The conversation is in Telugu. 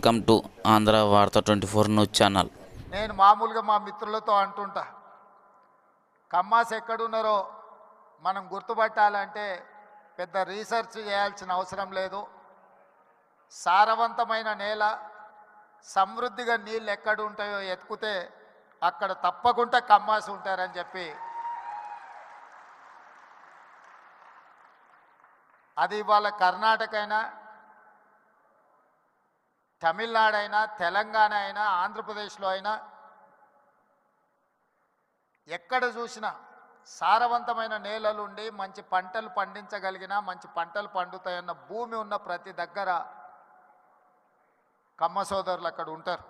వెల్కమ్ టు ఆంధ్ర వార్త 24 న్యూస్ ఛానల్. నేను మామూలుగా మా మిత్రులతో అంటుంటా, కమ్మాస్ ఎక్కడున్నారో మనం గుర్తుపట్టాలంటే పెద్ద రీసెర్చ్ చేయాల్సిన అవసరం లేదు. సారవంతమైన నేల, సమృద్ధిగా నీళ్ళు ఎక్కడ ఉంటాయో ఎత్తుకుతే అక్కడ తప్పకుండా కమ్మాస్ ఉంటారని చెప్పి, అది ఇవాళ కర్ణాటక అయినా, తమిళనాడు అయినా, తెలంగాణ అయినా, ఆంధ్రప్రదేశ్లో అయినా ఎక్కడ చూసినా సారవంతమైన నేలలుండి మంచి పంటలు పండించగలిగిన, మంచి పంటలు పండుతాయన్న భూమి ఉన్న ప్రతి దగ్గర కమ్మ సోదరులు అక్కడ ఉంటారు.